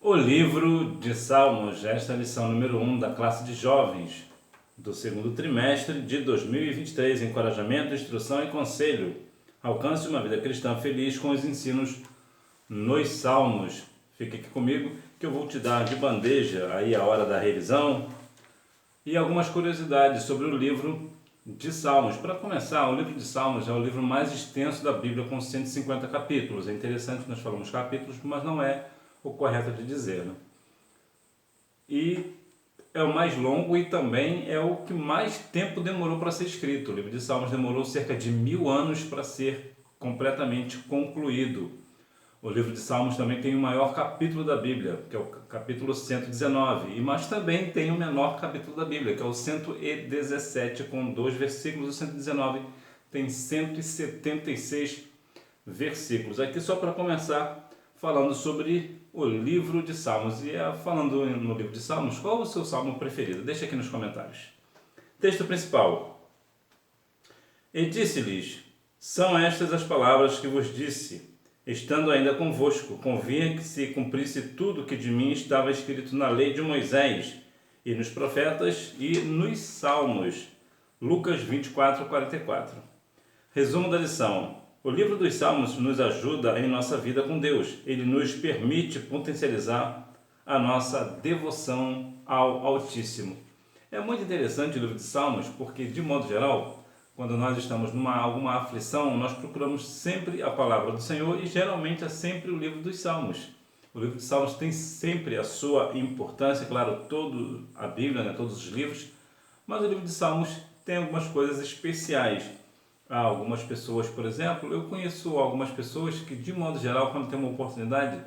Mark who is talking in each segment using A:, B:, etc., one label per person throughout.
A: O livro de Salmos, esta é a lição número 1 da classe de jovens do segundo trimestre de 2023, encorajamento, instrução e conselho. Alcance uma vida cristã feliz com os ensinos nos Salmos. Fique aqui comigo que eu vou te dar de bandeja aí a hora da revisão e algumas curiosidades sobre o livro de Salmos. Para começar, o livro de Salmos é o livro mais extenso da Bíblia, com 150 capítulos. É interessante que nós falamos capítulos, mas não é o correto de dizer, né? E é o mais longo e também é o que mais tempo demorou para ser escrito. O livro de Salmos demorou cerca de 1000 anos para ser completamente concluído. O livro de Salmos também tem o maior capítulo da Bíblia, que é o capítulo 119, mas também tem o menor capítulo da Bíblia, que é o 117, com 2 versículos. O 119 tem 176 versículos. Aqui só para começar falando sobre o livro de Salmos. E falando no livro de Salmos, qual o seu salmo preferido? Deixa aqui nos comentários. Texto principal. E disse-lhes: são estas as palavras que vos disse, estando ainda convosco, convinha que se cumprisse tudo que de mim estava escrito na lei de Moisés, e nos profetas, e nos salmos. Lucas 24, 44. Resumo da lição. O livro dos Salmos nos ajuda em nossa vida com Deus. Ele nos permite potencializar a nossa devoção ao Altíssimo. É muito interessante o livro de Salmos, porque, de modo geral, quando nós estamos numa alguma aflição, nós procuramos sempre a palavra do Senhor e geralmente é sempre o livro dos Salmos. O livro de Salmos tem sempre a sua importância, claro, toda a Bíblia, né, todos os livros, mas o livro de Salmos tem algumas coisas especiais. Há algumas pessoas, por exemplo, eu conheço algumas pessoas que, de modo geral, quando tem uma oportunidade,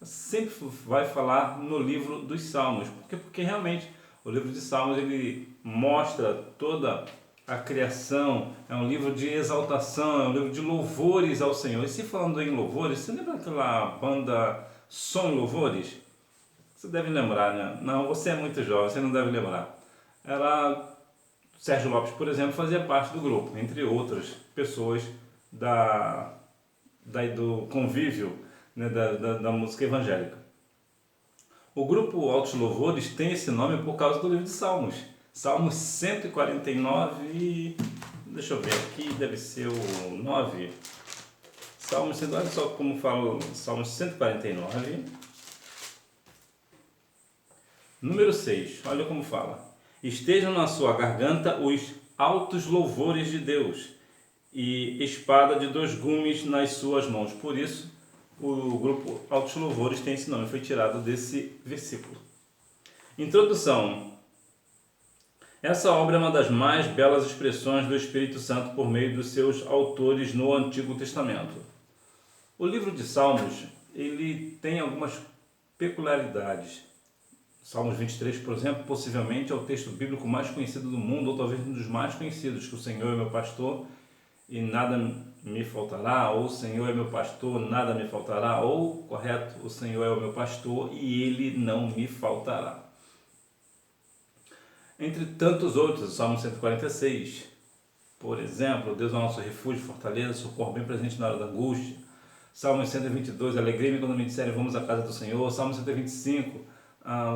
A: sempre vai falar no livro dos Salmos. Porque realmente o livro de Salmos ele mostra toda a criação, é um livro de exaltação, é um livro de louvores ao Senhor. E se falando em louvores, você lembra aquela banda Som e Louvores? Você deve lembrar, né? Não, você é muito jovem, você não deve lembrar. Sérgio Lopes, por exemplo, fazia parte do grupo, entre outras pessoas do convívio, né, da música evangélica. O grupo Altos Louvores tem esse nome por causa do livro de Salmos. Salmos 149 e... deixa eu ver aqui, deve ser o 9. Salmos, olha só como fala Salmos 149. Número 6, olha como fala. Estejam na sua garganta os altos louvores de Deus e espada de 2 gumes nas suas mãos. Por isso, o grupo Altos Louvores tem esse nome, foi tirado desse versículo. Introdução. Essa obra é uma das mais belas expressões do Espírito Santo por meio dos seus autores no Antigo Testamento. O livro de Salmos, ele tem algumas peculiaridades. Salmos 23, por exemplo, possivelmente é o texto bíblico mais conhecido do mundo, ou talvez um dos mais conhecidos, que o Senhor é meu pastor e nada me faltará, ou o Senhor é meu pastor, nada me faltará, ou, correto, o Senhor é o meu pastor e ele não me faltará. Entre tantos outros, o Salmo 146, por exemplo, Deus é o nosso refúgio, fortaleza, socorro bem presente na hora da angústia. Salmo 122, alegrei-me quando me disserem vamos à casa do Senhor. Salmo 125,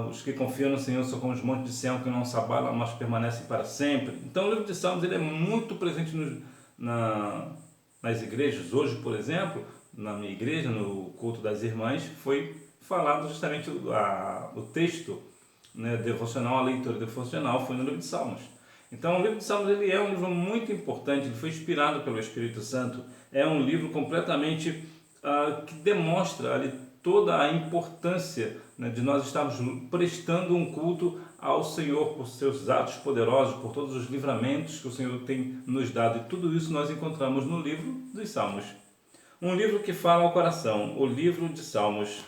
A: os que confiam no Senhor são como os montes de Sião que não se abalam, mas permanecem para sempre. Então o livro de Salmos ele é muito presente nas igrejas. Hoje, por exemplo, na minha igreja, no culto das irmãs, foi falado justamente o texto, né, devocional, a leitura devocional foi no livro de Salmos. Então o livro de Salmos ele é um livro muito importante, ele foi inspirado pelo Espírito Santo, é um livro completamente que demonstra ali toda a importância, né, de nós estarmos prestando um culto ao Senhor por seus atos poderosos, por todos os livramentos que o Senhor tem nos dado. E tudo isso nós encontramos no livro dos Salmos. Um livro que fala ao coração, o livro de Salmos.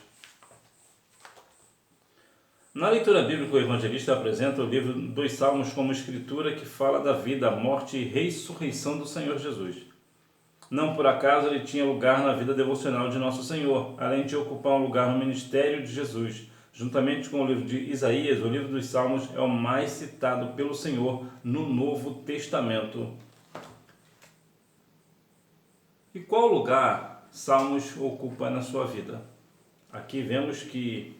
A: Na leitura bíblica, o evangelista apresenta o livro dos Salmos como escritura que fala da vida, morte e ressurreição do Senhor Jesus. Não por acaso ele tinha lugar na vida devocional de Nosso Senhor, além de ocupar um lugar no ministério de Jesus. Juntamente com o livro de Isaías, o livro dos Salmos é o mais citado pelo Senhor no Novo Testamento. E qual lugar Salmos ocupa na sua vida? Aqui vemos que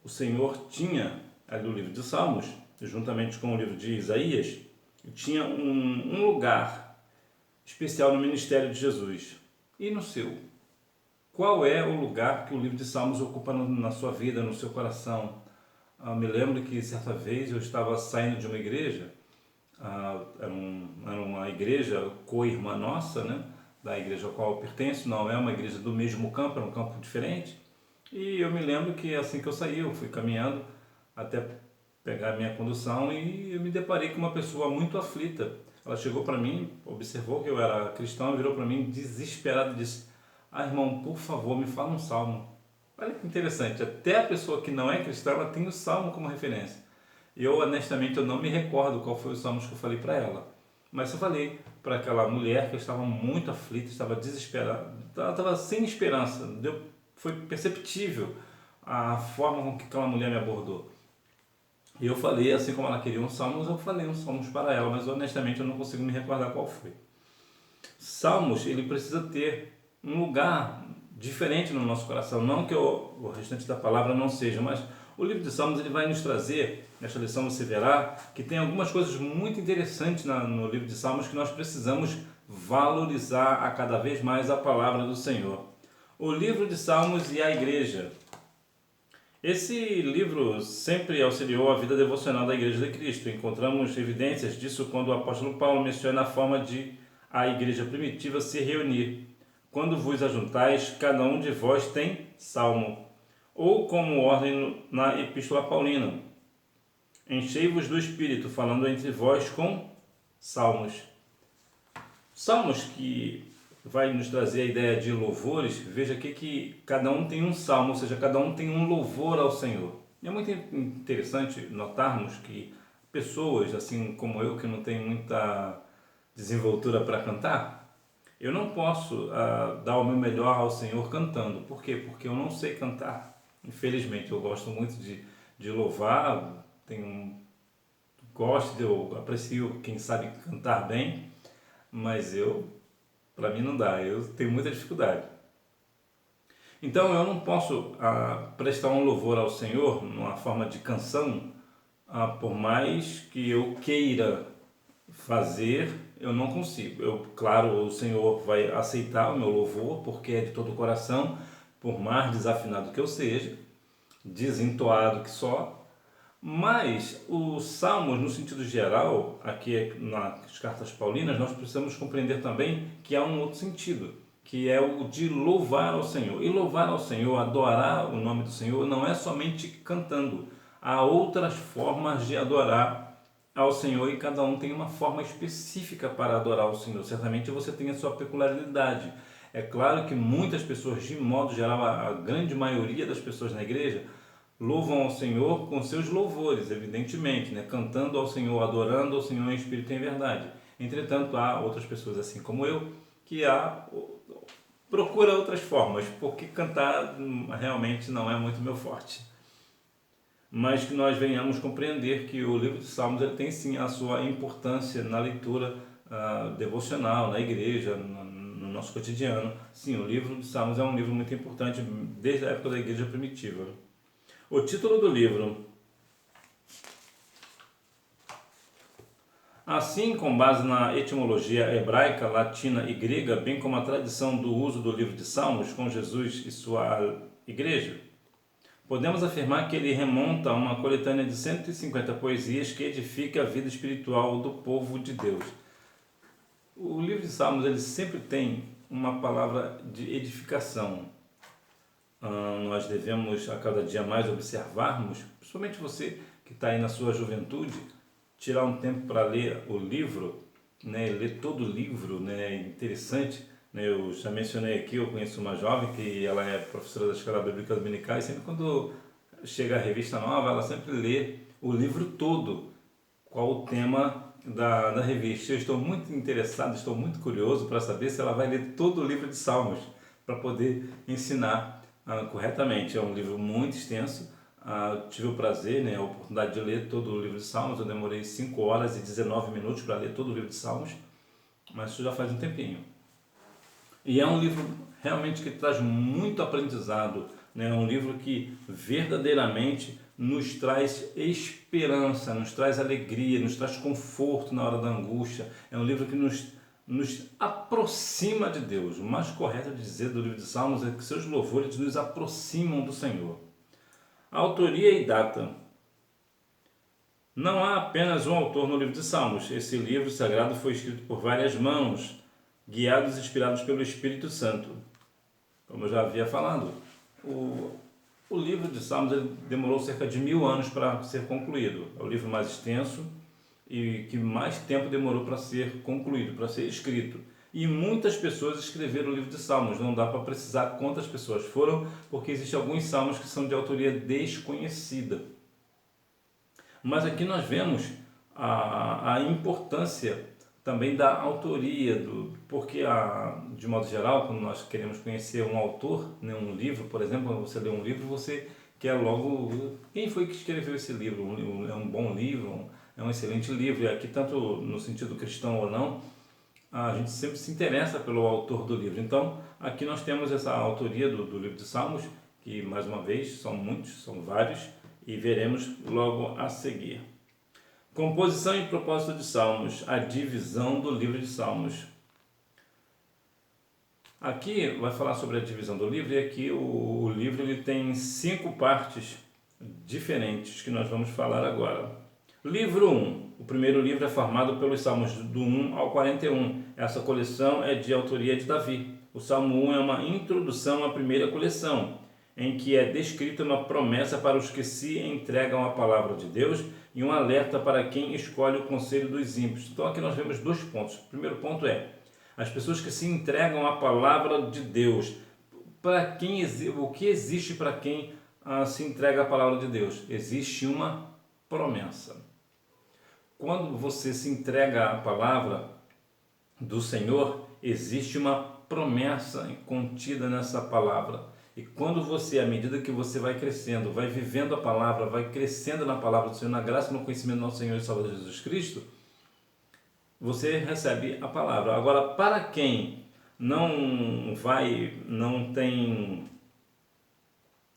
A: o Senhor tinha ali o livro de Salmos, juntamente com o livro de Isaías, tinha um lugar especial no ministério de Jesus. E no seu? Qual é o lugar que o livro de Salmos ocupa na sua vida, no seu coração? Me lembro que certa vez eu estava saindo de uma igreja, era uma igreja co-irmã nossa, né? Da igreja ao qual eu pertenço, não é uma igreja do mesmo campo, era um campo diferente. E eu me lembro que assim que eu saí, eu fui caminhando até pegar a minha condução e eu me deparei com uma pessoa muito aflita. Ela chegou para mim, observou que eu era cristão, virou para mim desesperada e disse: irmão, por favor, me fala um salmo. Olha que interessante, até a pessoa que não é cristã, ela tem o salmo como referência. Eu, honestamente, eu não me recordo qual foi o salmo que eu falei para ela. Mas eu falei para aquela mulher que eu estava muito aflita, estava desesperada, ela estava sem esperança. Foi perceptível a forma com que aquela mulher me abordou. E eu falei, assim como ela queria um salmos, eu falei uns salmos para ela, mas honestamente eu não consigo me recordar qual foi. Salmos, ele precisa ter um lugar diferente no nosso coração, não que o restante da palavra não seja, mas o livro de Salmos ele vai nos trazer, nesta lição você verá, que tem algumas coisas muito interessantes no livro de Salmos que nós precisamos valorizar a cada vez mais a palavra do Senhor. O livro de Salmos e a igreja. Esse livro sempre auxiliou a vida devocional da Igreja de Cristo. Encontramos evidências disso quando o apóstolo Paulo menciona a forma de a igreja primitiva se reunir. Quando vos ajuntais, cada um de vós tem salmo. Ou como ordem na Epístola Paulina: enchei-vos do Espírito, falando entre vós com salmos. Salmos que vai nos trazer a ideia de louvores. Veja aqui que cada um tem um salmo, ou seja, cada um tem um louvor ao Senhor. E é muito interessante notarmos que pessoas, assim como eu, que não tem muita desenvoltura para cantar, eu não posso dar o meu melhor ao Senhor cantando. Por quê? Porque eu não sei cantar. Infelizmente, eu gosto muito de louvar, eu aprecio quem sabe cantar bem, mas para mim não dá, eu tenho muita dificuldade. Então eu não posso prestar um louvor ao Senhor numa forma de canção, por mais que eu queira fazer, eu não consigo. Claro, o Senhor vai aceitar o meu louvor, porque é de todo o coração, por mais desafinado que eu seja, desentoado que só. Mas os salmos, no sentido geral, aqui nas cartas paulinas, nós precisamos compreender também que há um outro sentido, que é o de louvar ao Senhor. E louvar ao Senhor, adorar o nome do Senhor, não é somente cantando. Há outras formas de adorar ao Senhor e cada um tem uma forma específica para adorar ao Senhor. Certamente você tem a sua peculiaridade. É claro que muitas pessoas, de modo geral, a grande maioria das pessoas na igreja, louvam ao Senhor com seus louvores, evidentemente, né? Cantando ao Senhor, adorando ao Senhor em espírito e em verdade. Entretanto, há outras pessoas, assim como eu, que procura outras formas, porque cantar realmente não é muito meu forte. Mas que nós venhamos compreender que o livro de Salmos ele tem sim a sua importância na leitura devocional, na igreja, no nosso cotidiano. Sim, o livro de Salmos é um livro muito importante desde a época da igreja primitiva. O título do livro: assim, com base na etimologia hebraica, latina e grega, bem como a tradição do uso do livro de Salmos com Jesus e sua igreja, podemos afirmar que ele remonta a uma coletânea de 150 poesias que edifica a vida espiritual do povo de Deus. O livro de Salmos ele sempre tem uma palavra de edificação. Nós devemos a cada dia mais observarmos, principalmente você que está aí na sua juventude, tirar um tempo para ler o livro, né, ler todo o livro, né, é interessante, né, eu já mencionei aqui, eu conheço uma jovem que ela é professora da Escola Bíblica Dominical e sempre quando chega a revista nova, ela sempre lê o livro todo, qual o tema da revista. Eu estou muito interessado, estou muito curioso para saber se ela vai ler todo o livro de Salmos, para poder ensinar corretamente. É um livro muito extenso. Tive o prazer, né, a oportunidade de ler todo o livro de Salmos. Eu demorei 5 horas e 19 minutos para ler todo o livro de Salmos, mas isso já faz um tempinho. E é um livro realmente que traz muito aprendizado né? É um livro que verdadeiramente nos traz esperança, nos traz alegria, nos traz conforto na hora da angústia. É um livro que nos aproxima de Deus. O mais correto de dizer do livro de Salmos é que seus louvores nos aproximam do Senhor. Autoria e data. Não há apenas um autor no livro de Salmos. Esse livro sagrado foi escrito por várias mãos, guiados e inspirados pelo Espírito Santo. Como eu já havia falado, o livro de Salmos ele demorou cerca de 1000 anos para ser concluído. É o livro mais extenso e que mais tempo demorou para ser concluído, para ser escrito. E muitas pessoas escreveram o livro de Salmos. Não dá para precisar quantas pessoas foram, porque existem alguns salmos que são de autoria desconhecida. Mas aqui nós vemos a importância também da autoria, porque de modo geral, quando nós queremos conhecer um autor, né, um livro, por exemplo, quando você lê um livro, você quer logo quem foi que escreveu esse livro. É um bom livro, é um excelente livro, e aqui tanto no sentido cristão ou não, a gente sempre se interessa pelo autor do livro. Então aqui nós temos essa autoria do livro de Salmos, que mais uma vez são muitos, são vários, e veremos logo a seguir. Composição e propósito de Salmos, a divisão do livro de Salmos. Aqui vai falar sobre a divisão do livro, e aqui o livro ele tem 5 partes diferentes que nós vamos falar agora. Livro 1. O primeiro livro é formado pelos Salmos do 1 ao 41. Essa coleção é de autoria de Davi. O Salmo 1 é uma introdução à primeira coleção, em que é descrita uma promessa para os que se entregam à palavra de Deus e um alerta para quem escolhe o conselho dos ímpios. Então aqui nós vemos 2 pontos. O primeiro ponto é as pessoas que se entregam à palavra de Deus. O que existe para quem se entrega à palavra de Deus? Existe uma promessa. Quando você se entrega à palavra do Senhor, existe uma promessa contida nessa palavra. E quando você, à medida que você vai crescendo, vai vivendo a palavra, vai crescendo na palavra do Senhor, na graça e no conhecimento do nosso Senhor e Salvador Jesus Cristo, você recebe a palavra. Agora, para quem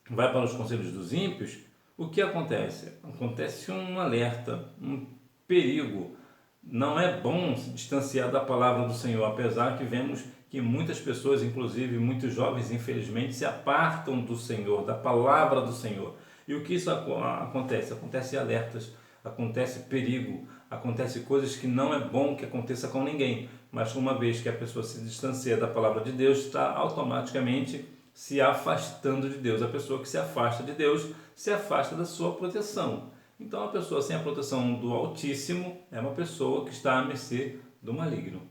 A: vai para os conselhos dos ímpios, o que acontece? Acontece um alerta, um perigo. Não é bom se distanciar da palavra do Senhor, apesar que vemos que muitas pessoas, inclusive muitos jovens, infelizmente, se apartam do Senhor, da palavra do Senhor. E o que isso acontece? Acontece alertas, acontece perigo, acontece coisas que não é bom que aconteça com ninguém. Mas uma vez que a pessoa se distancia da palavra de Deus, está automaticamente se afastando de Deus. A pessoa que se afasta de Deus se afasta da sua proteção. Então a pessoa sem a proteção do Altíssimo é uma pessoa que está à mercê do maligno.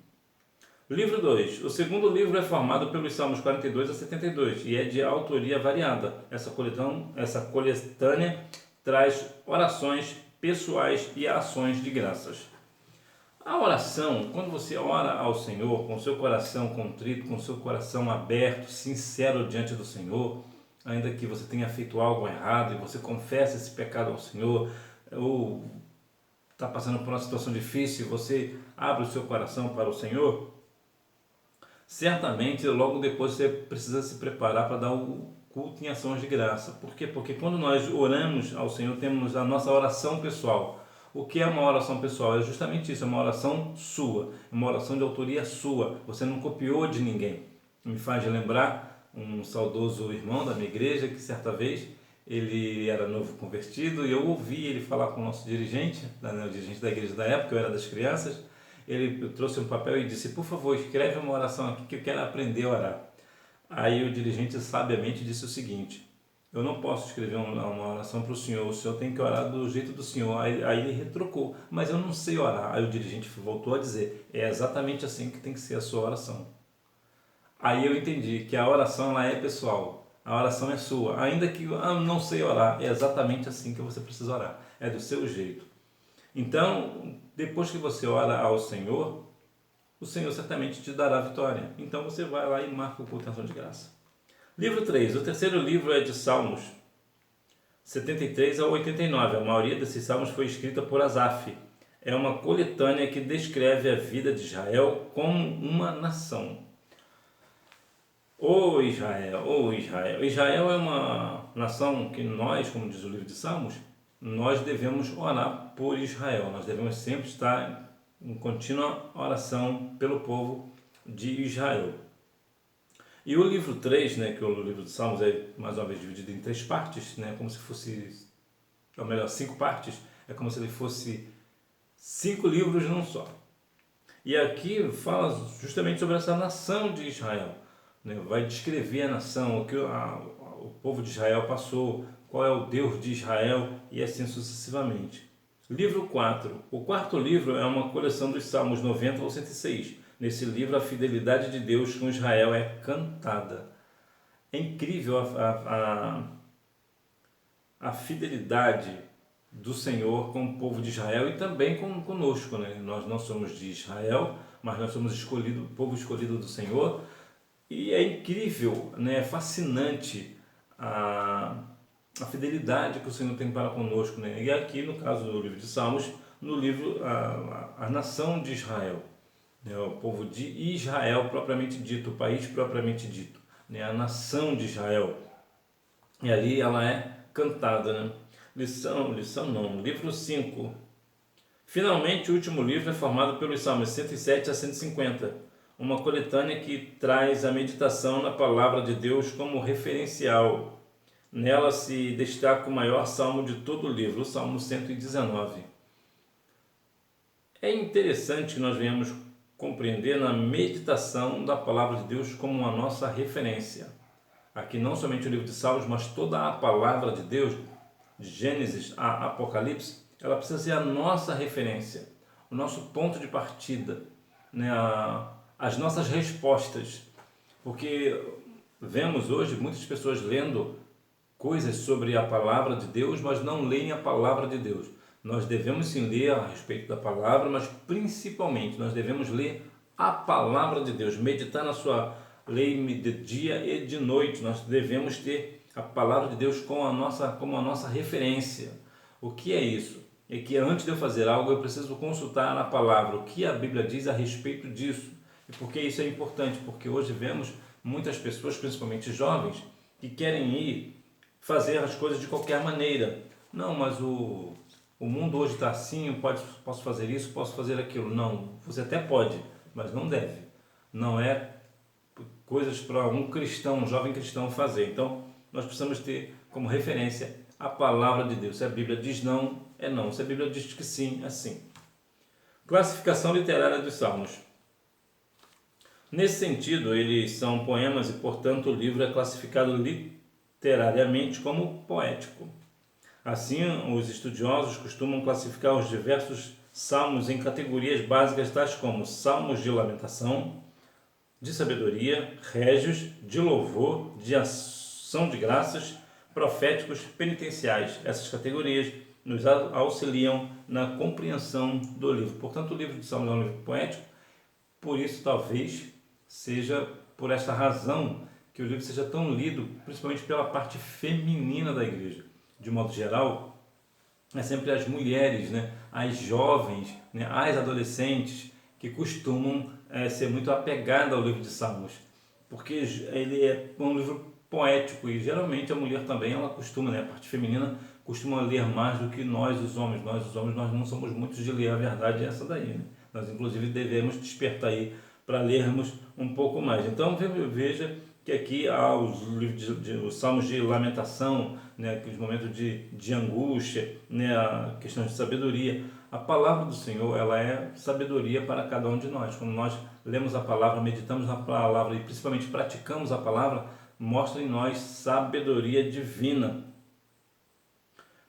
A: Livro 2. O segundo livro é formado pelos Salmos 42 a 72 e é de autoria variada. Essa coletânea traz orações pessoais e ações de graças. A oração, quando você ora ao Senhor com seu coração contrito, com seu coração aberto, sincero diante do Senhor, ainda que você tenha feito algo errado e você confessa esse pecado ao Senhor, ou está passando por uma situação difícil, você abre o seu coração para o Senhor, certamente logo depois você precisa se preparar para dar o culto em ações de graça. Por quê? Porque quando nós oramos ao Senhor, temos a nossa oração pessoal. O que é uma oração pessoal? É justamente isso, é uma oração sua, é uma oração de autoria sua, você não copiou de ninguém. Me faz lembrar um saudoso irmão da minha igreja que certa vez ele era novo convertido e eu ouvi ele falar com o nosso dirigente, o dirigente da igreja da época, eu era das crianças. Ele trouxe um papel e disse: por favor, escreve uma oração aqui que eu quero aprender a orar. Aí o dirigente sabiamente disse o seguinte: eu não posso escrever uma oração para o senhor tem que orar do jeito do senhor. Aí ele retrocou: mas eu não sei orar. Aí o dirigente voltou a dizer: é exatamente assim que tem que ser a sua oração. Aí eu entendi que a oração ela é pessoal, a oração é sua, ainda que eu não sei orar, é exatamente assim que você precisa orar, é do seu jeito. Então, depois que você ora ao Senhor, o Senhor certamente te dará vitória. Então você vai lá e marca o culto em ação de graça. Livro 3. O terceiro livro é de Salmos 73 a 89. A maioria desses salmos foi escrita por Asaf. É uma coletânea que descreve a vida de Israel como uma nação. Ô Israel, ô Israel. Israel é uma nação que nós, como diz o livro de Salmos, nós devemos orar por Israel. Nós devemos sempre estar em contínua oração pelo povo de Israel. E o livro 3, né, que é o livro de Salmos é mais uma vez dividido em 3 partes, né, como se fosse, ou melhor, 5 partes, é como se ele fosse 5 livros num só. E aqui fala justamente sobre essa nação de Israel, né, vai descrever a nação, o que o povo de Israel passou, qual é o Deus de Israel e assim sucessivamente. Livro 4. O quarto livro é uma coleção dos Salmos 90 ao 106. Nesse livro, a fidelidade de Deus com Israel é cantada. É incrível a fidelidade do Senhor com o povo de Israel e também conosco, né? Nós não somos de Israel, mas nós somos o povo escolhido do Senhor. E é incrível, né? É fascinante a fidelidade que o Senhor tem para conosco, né? E aqui, no caso do livro de Salmos, no livro a nação de Israel, né? O povo de Israel propriamente dito, o país propriamente dito, né? A nação de Israel. E ali ela é cantada, né? Lição não, livro 5. Finalmente, o último livro é formado pelos Salmos 107 a 150, uma coletânea que traz a meditação na palavra de Deus como referencial. Nela se destaca o maior salmo de todo o livro, o Salmo 119. É interessante que nós venhamos compreender na meditação da palavra de Deus como a nossa referência. Aqui não somente o livro de Salmos, mas toda a palavra de Deus, de Gênesis a Apocalipse, ela precisa ser a nossa referência, o nosso ponto de partida, né? As nossas respostas. Porque vemos hoje muitas pessoas lendo coisas sobre a palavra de Deus, mas não leem a palavra de Deus. Nós devemos sim ler a respeito da palavra, mas principalmente nós devemos ler a palavra de Deus, meditar na sua lei de dia e de noite. Nós devemos ter a palavra de Deus como a nossa referência. O que é isso? É que antes de eu fazer algo, eu preciso consultar a palavra, o que a Bíblia diz a respeito disso. E por que isso é importante? Porque hoje vemos muitas pessoas, principalmente jovens, que querem ir fazer as coisas de qualquer maneira. Não, mas o mundo hoje está assim, posso fazer isso, posso fazer aquilo. Não, você até pode, mas não deve. Não é coisas para um cristão, um jovem cristão fazer. Então, nós precisamos ter como referência a palavra de Deus. Se a Bíblia diz não, é não. Se a Bíblia diz que sim, é sim. Classificação literária dos Salmos. Nesse sentido, eles são poemas e, portanto, o livro é classificado literariamente como poético. Assim, os estudiosos costumam classificar os diversos salmos em categorias básicas tais como salmos de lamentação, de sabedoria, régios, de louvor, de ação de graças, proféticos, penitenciais. Essas categorias nos auxiliam na compreensão do livro. Portanto, o livro de Salmos é um livro poético, por isso talvez seja por esta razão que o livro seja tão lido, principalmente pela parte feminina da igreja. De modo geral, é sempre as mulheres, né, as jovens, né, as adolescentes que costumam ser muito apegadas ao livro de Salmos, porque ele é um livro poético e geralmente a mulher também, ela costuma, né, a parte feminina costuma ler mais do que nós os homens. Nós os homens nós não somos muitos de ler, a verdade é essa daí, né? Nós inclusive devemos despertar aí para lermos um pouco mais. Então veja que aqui há os salmos de lamentação, né, aqueles momentos de angústia, né, a questão de sabedoria. A palavra do Senhor, ela é sabedoria para cada um de nós. Quando nós lemos a palavra, meditamos na palavra e principalmente praticamos a palavra, mostra em nós sabedoria divina.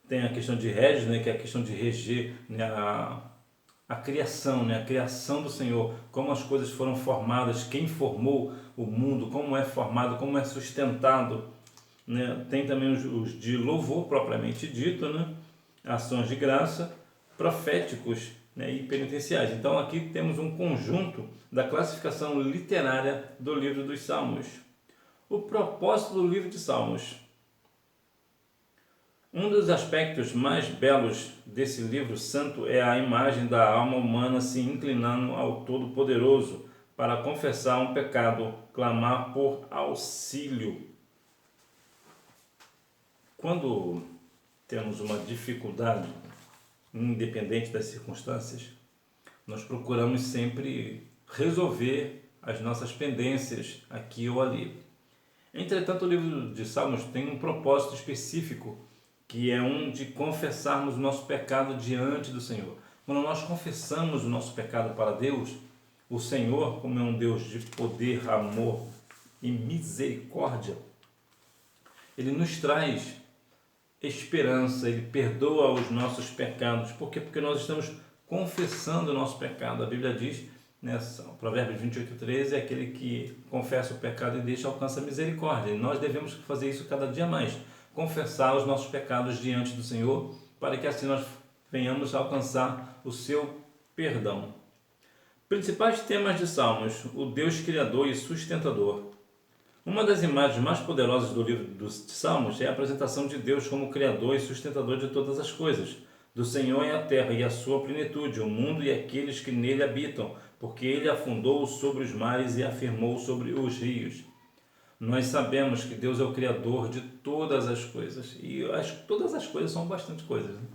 A: Tem a questão de regis, né, que é a questão de reger, né, a criação, né, a criação do Senhor, como as coisas foram formadas, quem formou o mundo, como é formado, como é sustentado, né? Tem também os de louvor propriamente dito, né? Ações de graça, proféticos, né? E penitenciais. Então aqui temos um conjunto da classificação literária do livro dos Salmos. O propósito do livro de Salmos. Um dos aspectos mais belos desse livro santo é a imagem da alma humana se inclinando ao Todo-Poderoso para confessar um pecado, clamar por auxílio. Quando temos uma dificuldade, independente das circunstâncias, nós procuramos sempre resolver as nossas pendências aqui ou ali. Entretanto, o livro de Salmos tem um propósito específico, que é um de confessarmos o nosso pecado diante do Senhor. Quando nós confessamos o nosso pecado para Deus, o Senhor, como é um Deus de poder, amor e misericórdia, Ele nos traz esperança, Ele perdoa os nossos pecados. Por quê? Porque nós estamos confessando o nosso pecado. A Bíblia diz, Provérbios 28:13, é aquele que confessa o pecado e deixa alcança a misericórdia. E nós devemos fazer isso cada dia mais, confessar os nossos pecados diante do Senhor, para que assim nós venhamos a alcançar o seu perdão. Principais temas de Salmos: o Deus Criador e Sustentador. Uma das imagens mais poderosas do livro dos Salmos é a apresentação de Deus como Criador e Sustentador de todas as coisas. Do Senhor é a terra e a sua plenitude, o mundo e aqueles que nele habitam, porque Ele afundou sobre os mares e afirmou sobre os rios. Nós sabemos que Deus é o Criador de todas as coisas, e todas as coisas são bastante coisas, né?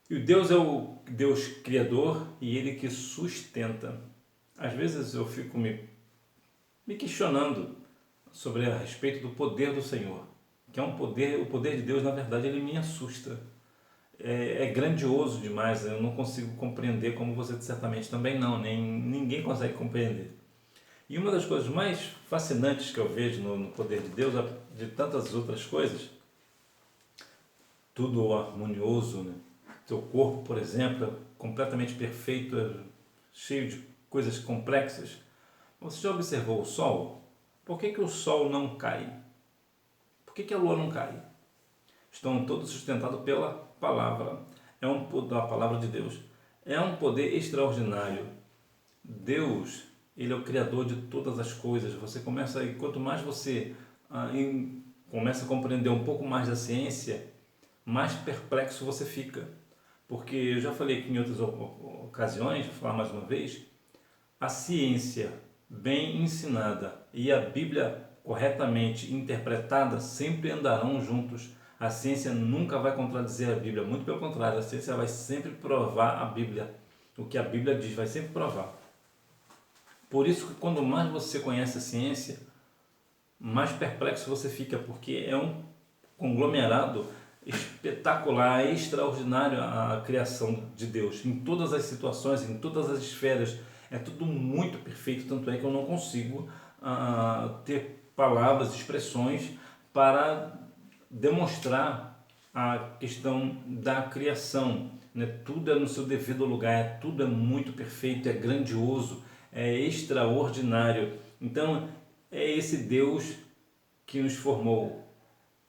A: E Deus é o Deus Criador e Ele que sustenta. Às vezes eu fico me questionando sobre a respeito do poder do Senhor, que é um poder, o poder de Deus, na verdade, ele me assusta. É grandioso demais, eu não consigo compreender, como você certamente também não, nem ninguém consegue compreender. E uma das coisas mais fascinantes que eu vejo no poder de Deus, de tantas outras coisas, tudo harmonioso, né? Teu corpo, por exemplo, é completamente perfeito, é cheio de coisas complexas. Você já observou o Sol? Por que o Sol não cai? Por que a Lua não cai? Estão todos sustentados pela palavra. Da palavra de Deus. É um poder extraordinário. Deus, Ele é o Criador de todas as coisas. Você começa, e quanto mais você começa a compreender um pouco mais da ciência, mais perplexo você fica. Porque eu já falei aqui em outras ocasiões, vou falar mais uma vez, a ciência bem ensinada e a Bíblia corretamente interpretada sempre andarão juntos. A ciência nunca vai contradizer a Bíblia, muito pelo contrário, a ciência vai sempre provar a Bíblia. O que a Bíblia diz vai sempre provar. Por isso que quando mais você conhece a ciência, mais perplexo você fica, porque é um conglomerado espetacular, extraordinário a criação de Deus, em todas as situações, em todas as esferas. É tudo muito perfeito, tanto é que eu não consigo ter palavras, expressões para demonstrar a questão da criação, né? Tudo é no seu devido lugar, tudo é muito perfeito, é grandioso, é extraordinário. Então, é esse Deus que nos formou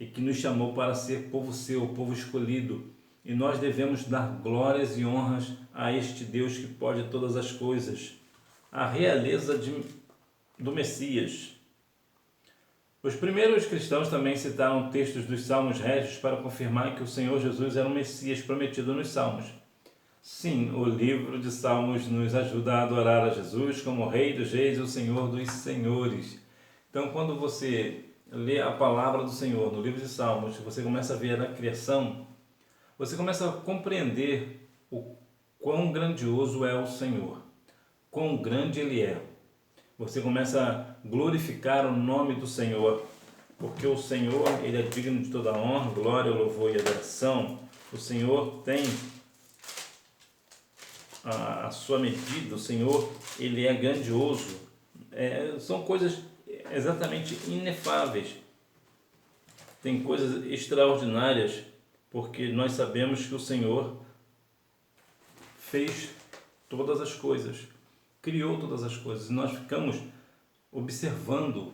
A: e que nos chamou para ser povo seu, povo escolhido. E nós devemos dar glórias e honras a este Deus que pode todas as coisas. A realeza do Messias. Os primeiros cristãos também citaram textos dos Salmos Régios para confirmar que o Senhor Jesus era o Messias prometido nos Salmos. Sim, o livro de Salmos nos ajuda a adorar a Jesus como Rei dos Reis e o Senhor dos Senhores. Então, quando você lê a palavra do Senhor no livro de Salmos, você começa a ver a criação, você começa a compreender o quão grandioso é o Senhor, quão grande Ele é. Você começa a glorificar o nome do Senhor, porque o Senhor, Ele é digno de toda honra, glória, louvor e adoração. O Senhor tem a sua medida, o Senhor, Ele é grandioso. São coisas exatamente inefáveis. Tem coisas extraordinárias, porque nós sabemos que o Senhor fez todas as coisas, criou todas as coisas, e nós ficamos observando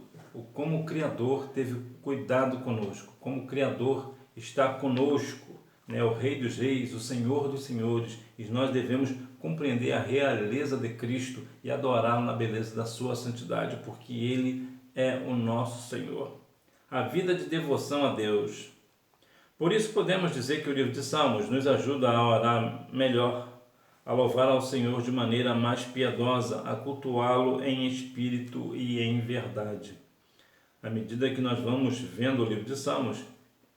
A: como o Criador teve cuidado conosco, como o Criador está conosco, né? O Rei dos Reis, o Senhor dos Senhores, e nós devemos compreender a realeza de Cristo e adorá-lo na beleza da sua santidade, porque Ele é o nosso Senhor. A vida de devoção a Deus. Por isso podemos dizer que o livro de Salmos nos ajuda a orar melhor, a louvar ao Senhor de maneira mais piedosa, a cultuá-lo em espírito e em verdade. À medida que nós vamos vendo o livro de Salmos,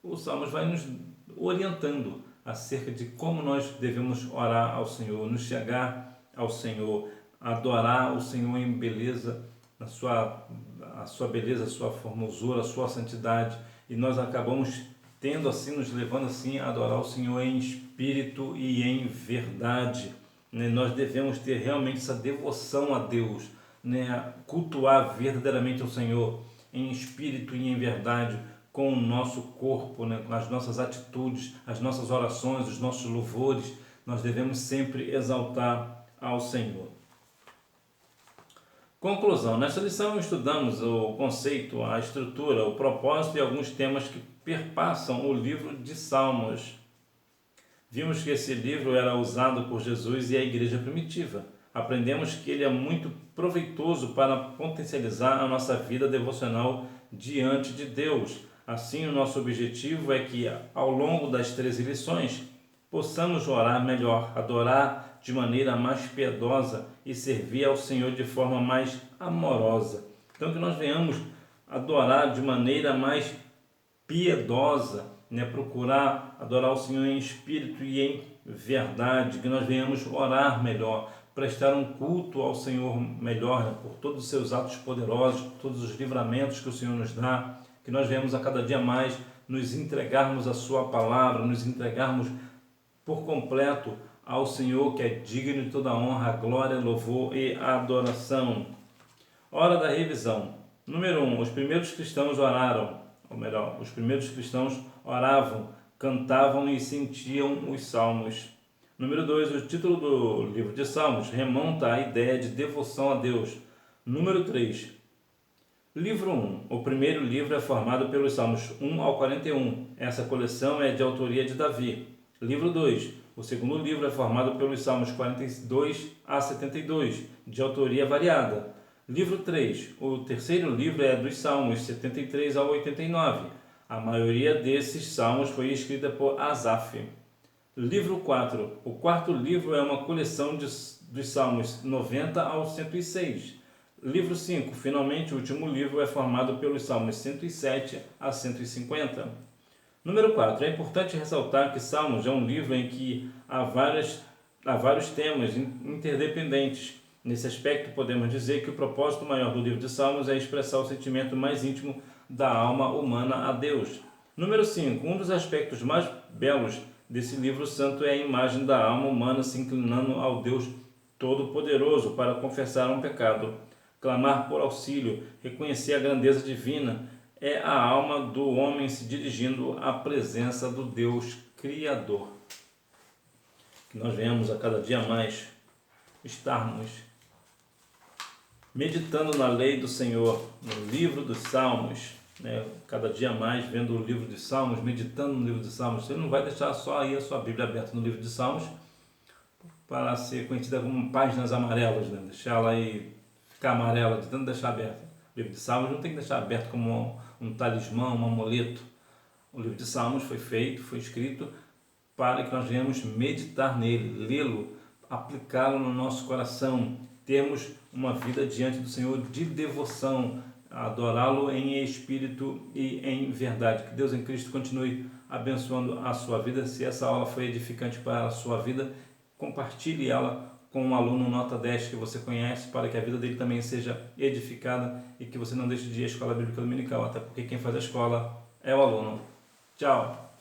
A: o Salmos vai nos orientando acerca de como nós devemos orar ao Senhor, nos chegar ao Senhor, adorar o Senhor em beleza, a sua beleza, a sua formosura, a sua santidade, e nós acabamos tendo assim, nos levando assim a adorar o Senhor em espírito e em verdade. Nós devemos ter realmente essa devoção a Deus, cultuar verdadeiramente o Senhor em espírito e em verdade, com o nosso corpo, com as nossas atitudes, as nossas orações, os nossos louvores. Nós devemos sempre exaltar ao Senhor. Conclusão. Nesta lição estudamos o conceito, a estrutura, o propósito e alguns temas que perpassam o livro de Salmos. Vimos que esse livro era usado por Jesus e a igreja primitiva. Aprendemos que ele é muito proveitoso para potencializar a nossa vida devocional diante de Deus. Assim, o nosso objetivo é que, ao longo das 13 lições, possamos orar melhor, adorar de maneira mais piedosa e servir ao Senhor de forma mais amorosa. Então, que nós venhamos adorar de maneira mais piedosa, procurar adorar o Senhor em espírito e em verdade, que nós venhamos orar melhor, prestar um culto ao Senhor melhor, por todos os seus atos poderosos, por todos os livramentos que o Senhor nos dá, que nós venhamos a cada dia mais nos entregarmos à sua palavra, nos entregarmos por completo ao Senhor, que é digno de toda honra, glória, louvor e adoração. Hora da revisão. Número 1. Os primeiros cristãos oraram, ou melhor, os primeiros cristãos oravam, cantavam e sentiam os salmos. Número 2. O título do livro de Salmos remonta à ideia de devoção a Deus. Número 3. Livro 1. O primeiro livro é formado pelos Salmos 1 ao 41. Essa coleção é de autoria de Davi. Livro 2. O segundo livro é formado pelos Salmos 42 a 72, de autoria variada. Livro 3. O terceiro livro é dos Salmos 73 ao 89. A maioria desses salmos foi escrita por Asaf. Livro 4. O quarto livro é uma coleção dos Salmos 90 ao 106. Livro 5. Finalmente, o último livro é formado pelos Salmos 107 a 150. Número 4. É importante ressaltar que Salmos é um livro em que há vários temas interdependentes. Nesse aspecto, podemos dizer que o propósito maior do livro de Salmos é expressar o sentimento mais íntimo da alma humana a Deus. Número 5. Um dos aspectos mais belos desse livro santo é a imagem da alma humana se inclinando ao Deus Todo-Poderoso para confessar um pecado, clamar por auxílio, reconhecer a grandeza divina. É a alma do homem se dirigindo à presença do Deus Criador. Que nós venhamos a cada dia mais estarmos meditando na lei do Senhor, no livro dos Salmos, cada dia mais vendo o livro dos Salmos, meditando no livro dos Salmos. Você não vai deixar só aí a sua Bíblia aberta no livro dos Salmos para ser conhecida como páginas amarelas, deixar ela aí ficar amarela, de tanto deixar aberta. O livro de Salmos não tem que deixar aberto como um talismã, um amuleto. O livro de Salmos foi escrito para que nós venhamos meditar nele, lê-lo, aplicá-lo no nosso coração, termos uma vida diante do Senhor de devoção, adorá-lo em espírito e em verdade. Que Deus em Cristo continue abençoando a sua vida. Se essa aula foi edificante para a sua vida, compartilhe ela com um aluno nota 10 que você conhece, para que a vida dele também seja edificada e que você não deixe de ir à escola bíblica dominical, até porque quem faz a escola é o aluno. Tchau!